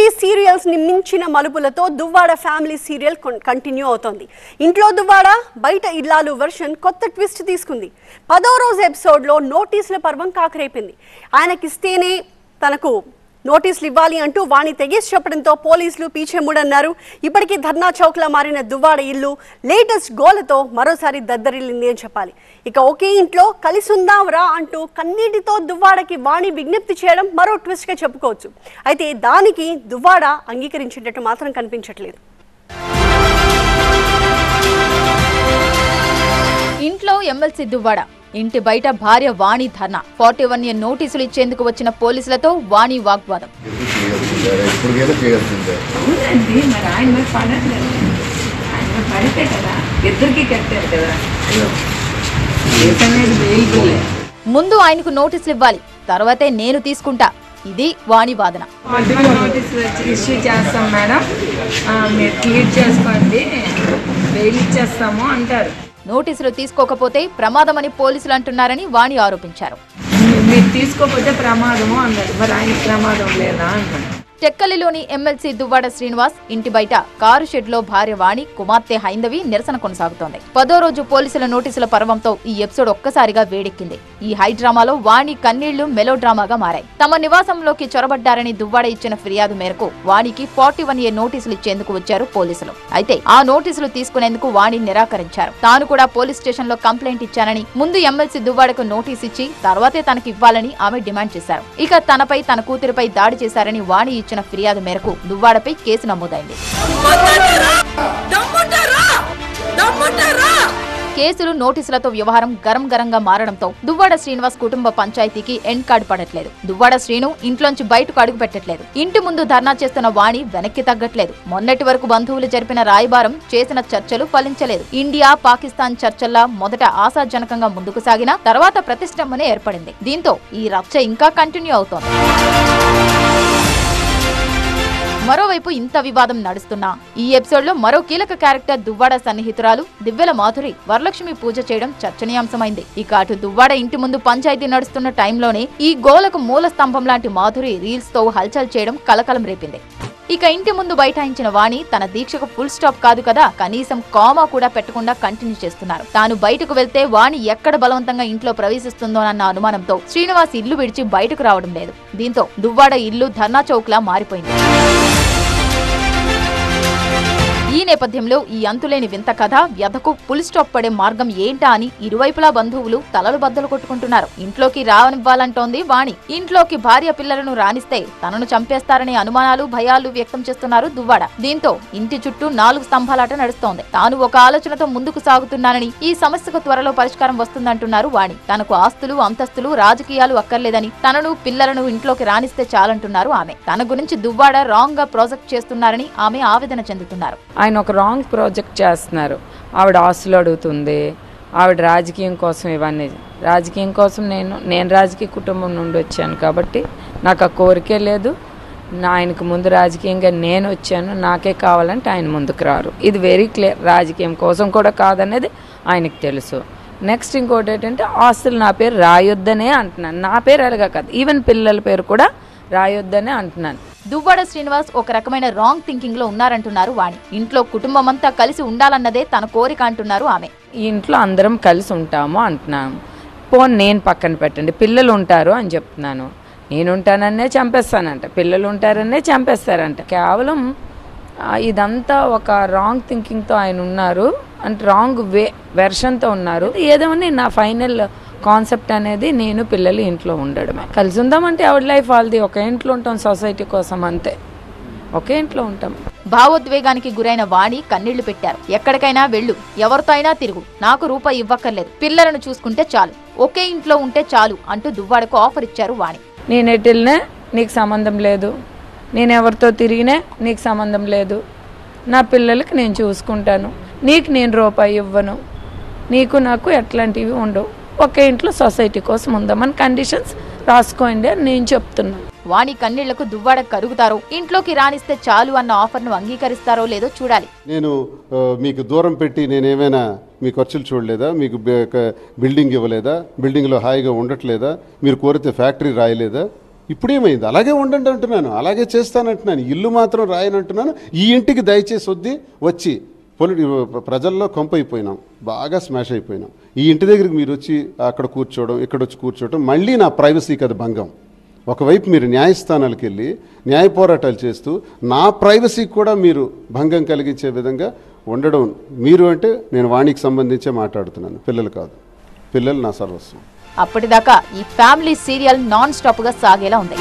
TV serials ని మించిన మలుపులతో Duvvada family serial continue అవుతోంది. ఇంట్లో దువ్వాడ బయట ఇల్లాలు వెర్షన్ కొత్త ట్విస్ట్ తీసుకుంది. 10వ రోజు ఎపిసోడ్ లో నోటీసుల పర్వం కాకరేపింది. ఆయనకిస్తేనే తనకు నోటీసులు ఇవ్వాలి అంటూ వాణి తెగేసి చెప్పడంతో పోలీసులు పీచెముడన్నారు. ఇప్పటికీ ధర్నా చౌక్లా మారిన దువ్వాడ ఇల్లు లేటెస్ట్ గోలతో మరోసారి దద్దరిల్లింది అని చెప్పాలి. ఇక ఒకే ఇంట్లో కలిసి ఉందాంరా అంటూ కన్నీటితో దువ్వాడకి వాణి విజ్ఞప్తి చేయడం మరో ట్విస్ట్ గా చెప్పుకోవచ్చు. అయితే దానికి దువ్వాడ అంగీకరించేటట్టు మాత్రం కనిపించట్లేదు. ఇంట్లో ఎమ్మెల్సీ దువ్వాడ, ఇంటి బయట భార్య వాణి ధర్నా. 41 నోటీసులు ఇచ్చేందుకు వచ్చిన పోలీసులతో వాణి వాగ్వాదం. ముందు ఆయనకు నోటీసులు ఇవ్వాలి, తర్వాతే నేను తీసుకుంటా. ఇది వాణి వాదన. ఇష్యూ చేస్తాం మేడం, మీరు క్లియర్ చేసుకోండి, బెయిల్ ఇచ్చేస్తాము అంటారు. నోటీసులు తీసుకోకపోతే ప్రమాదమని పోలీసులు అంటున్నారని వాణి ఆరోపించారు. మీరు తీసుకోకపోతే ప్రమాదము అన్నారు, మరి ఆయనకి ప్రమాదం లేదా అన్నారు. టెక్కలిలోని ఎమ్మెల్సీ దువ్వాడ శ్రీనివాస్ ఇంటి బయట కారు షెడ్ లో భార్య వాణి, కుమార్తె హైందవి నిరసన కొనసాగుతోంది. 10వ రోజు పోలీసుల నోటీసుల పర్వంతో ఈ ఎపిసోడ్ ఒక్కసారిగా వేడెక్కింది. ఈ హై డ్రామాలో వాణి కన్నీళ్లు మెలో డ్రామాగా మారాయి. తమ నివాసంలోకి చొరబడ్డారని దువ్వాడ ఇచ్చిన ఫిర్యాదు మేరకు వాణికి 41 నోటీసులు ఇచ్చేందుకు వచ్చారు పోలీసులు. అయితే ఆ నోటీసులు తీసుకునేందుకు వాణి నిరాకరించారు. తాను కూడా పోలీస్ స్టేషన్ లో కంప్లైంట్ ఇచ్చానని, ముందు ఎమ్మెల్సీ దువ్వాడకు నోటీస్ ఇచ్చి తర్వాతే తనకి ఇవ్వాలని ఆమె డిమాండ్ చేశారు. ఇక తనపై తన కూతురిపై దాడి చేశారని వాణి ఇచ్చిన ఫిర్యాదు మేరకు దువ్వాడపై కేసు నమోదైంది. కేసులు, నోటీసులతో వ్యవహారం గరంగా మారడంతో దువ్వాడ శ్రీనివాస్ కుటుంబ పంచాయతీకి ఎండ్ కార్డు పడట్లేదు. దువ్వాడ శ్రీను ఇంట్లోంచి బయటకు అడుగు పెట్టట్లేదు. ఇంటి ముందు ధర్నా చేస్తున్న వాణి వెనక్కి తగ్గట్లేదు. మొన్నటి వరకు బంధువులు జరిపిన రాయబారం, చేసిన చర్చలు ఫలించలేదు. ఇండియా పాకిస్తాన్ చర్చల్లా మొదట ఆశాజనకంగా ముందుకు సాగినా తర్వాత ప్రతిష్టంభనే ఏర్పడింది. దీంతో ఈ రచ్చ ఇంకా కంటిన్యూ అవుతోంది. మరోవైపు ఇంత వివాదం నడుస్తున్నా ఈ ఎపిసోడ్ లో మరో కీలక క్యారెక్టర్ దువ్వాడ సన్నిహితురాలు దివ్యల మాధురి వరలక్ష్మి పూజ చేయడం చర్చనీయాంశమైంది. ఇక అటు దువ్వాడ ఇంటి ముందు పంచాయతీ నడుస్తున్న టైంలోనే ఈ గోలకు మూల స్తంభం లాంటి మాధురి రీల్స్ తో హల్చల్ చేయడం కలకలం రేపింది. ఇక ఇంటి ముందు బైఠాయించిన వాణి తన దీక్షకు ఫుల్ స్టాప్ కాదు కదా, కనీసం కామా కూడా పెట్టకుండా కంటిన్యూ చేస్తున్నారు. తాను బయటకు వెళ్తే వాణి ఎక్కడ బలవంతంగా ఇంట్లో ప్రవేశిస్తుందోనన్న అనుమానంతో శ్రీనివాస్ ఇల్లు విడిచి బయటకు రావడం లేదు. దీంతో దువ్వాడ ఇల్లు ధర్నా చౌక్లా మారిపోయింది. ఈ నేపథ్యంలో ఈ అంతులేని వింత కథ వ్యధకు ఫుల్ స్టాప్ పడే మార్గం ఏంటా అని ఇరువైపులా బంధువులు తలలు బద్దలు కొట్టుకుంటున్నారు. ఇంట్లోకి రానివ్వాలంటోంది వాణి. ఇంట్లోకి భార్య పిల్లలను రానిస్తే తనను చంపేస్తారనే అనుమానాలు, భయాలు వ్యక్తం చేస్తున్నారు దువ్వాడ. దీంతో ఇంటి చుట్టూ 4 స్తంభాలాట నడుస్తోంది. తాను ఒక ఆలోచనతో ముందుకు సాగుతున్నానని, ఈ సమస్యకు త్వరలో పరిష్కారం వస్తుందంటున్నారు వాణి. తనకు ఆస్తులు, అంతస్తులు, రాజకీయాలు అక్కర్లేదని, తనను పిల్లలను ఇంట్లోకి రానిస్తే చాలంటున్నారు ఆమె. తన గురించి దువ్వాడ రాంగ్ గా ప్రాజెక్ట్ చేస్తున్నారని ఆమె ఆవేదన చెందుతున్నారు. ఆయన ఒక రాంగ్ ప్రాజెక్ట్ చేస్తున్నారు. ఆవిడ ఆస్తులు అడుగుతుంది, ఆవిడ రాజకీయం కోసం. ఇవన్నీ రాజకీయం కోసం నేను రాజకీయ కుటుంబం నుండి వచ్చాను కాబట్టి నాకు ఆ కోరికే లేదు. ఆయనకు ముందు రాజకీయంగా నేను వచ్చాను, నాకే కావాలంటే ఆయన ముందుకు రారు. ఇది వెరీ క్లియర్. రాజకీయం కోసం కూడా కాదనేది ఆయనకు తెలుసు. నెక్స్ట్ ఇంకోటి ఏంటంటే ఆస్తులు నా పేరు రాయొద్దనే అంటున్నాను. నా పేరు అలాగా కాదు, ఈవెన్ పిల్లల పేరు కూడా రాయొద్దనే అంటున్నాను. దువ్వాడ శ్రీనివాస్ ఒక రకమైన రాంగ్ థింకింగ్ లో ఉన్నారంటున్నారు వాణి. ఇంట్లో కుటుంబం అంతా కలిసి ఉండాలన్నదే తన కోరిక అంటున్నారు ఆమె. ఈ ఇంట్లో అందరం కలిసి ఉంటాము అంటున్నాను. నేను పక్కన పెట్టండి, పిల్లలు ఉంటారు అని చెప్తున్నాను. నేను ఉంటానన్నే చంపేస్తానంట, పిల్లలు ఉంటారనే చంపేస్తారంట. కేవలం ఇదంతా ఒక రాంగ్ థింకింగ్తో ఆయన ఉన్నారు, అంటే రాంగ్ వెర్షన్తో ఉన్నారు. ఏదేమని నా ఫైనల్ కాన్సెప్ట్ అనేది నేను పిల్లలు ఇంట్లో ఉండడమే. కలిసి ఉందామంటే ఆవిడ లైఫ్ వాళ్ళది. ఒక ఇంట్లో ఉంటాం సొసైటీ కోసం, అంతే. ఒకే ఇంట్లో ఉంటాం. భావోద్వేగానికి గురైన వాణి కన్నీళ్లు పెట్టారు. ఎక్కడికైనా వెళ్ళు, ఎవరితో అయినా తిరుగు, నాకు రూపాయి ఇవ్వక్కర్లేదు, పిల్లలను చూసుకుంటే చాలు, ఒకే ఇంట్లో ఉంటే చాలు అంటూ దువ్వాడకు ఆఫర్ ఇచ్చారు వాణి. నేను ఎటు వెళ్ళినా నీకు సంబంధం లేదు, నేను ఎవరితో తిరిగినా నీకు సంబంధం లేదు, నా పిల్లలకి నేను చూసుకుంటాను, నీకు నేను రూపాయి ఇవ్వను, నీకు నాకు ఎట్లాంటివి ఉండవు, ఒకే ఇంట్లో సొసైటీ కోసం ఉందామని కండిషన్స్ రాసుకోండి అని నేను చెప్తున్నాను. వాణి కన్నీళ్లకు దువ్వాడ కరుగుతారో, ఇంట్లోకి రానిస్తే చాలు అన్న ఆఫర్ను అంగీకరిస్తారో లేదో చూడాలి. నేను మీకు దూరం పెట్టి నేనేమైనా మీ ఖర్చులు చూడలేదా, మీకు బిల్డింగ్ ఇవ్వలేదా, బిల్డింగ్లో హాయిగా ఉండట్లేదా, మీరు కోరితే ఫ్యాక్టరీ రాయలేదా, ఇప్పుడేమైంది? అలాగే ఉండండి అంటున్నాను, అలాగే చేస్తానంటున్నాను, ఇల్లు మాత్రం రాయనంటున్నాను. ఈ ఇంటికి దయచేసి వచ్చి ప్రజల్లో కంపైపోయినాం, బాగా స్మాష్ అయిపోయినాం. ఈ ఇంటి దగ్గరికి మీరు వచ్చి అక్కడ కూర్చోవడం, ఇక్కడ వచ్చి కూర్చోవడం, మళ్ళీ నా ప్రైవసీకి అది భంగం. ఒకవైపు మీరు న్యాయస్థానాలకు వెళ్ళి న్యాయ పోరాటాలు చేస్తూ నా ప్రైవసీకి కూడా మీరు భంగం కలిగించే విధంగా ఉండడం. మీరు అంటే నేను వాణికి సంబంధించే మాట్లాడుతున్నాను, పిల్లలు కాదు. పిల్లలు నా సర్వస్వం. అప్పటిదాకా ఈ ఫ్యామిలీ సీరియల్ నాన్ స్టాప్ గా సాగేలా ఉంది.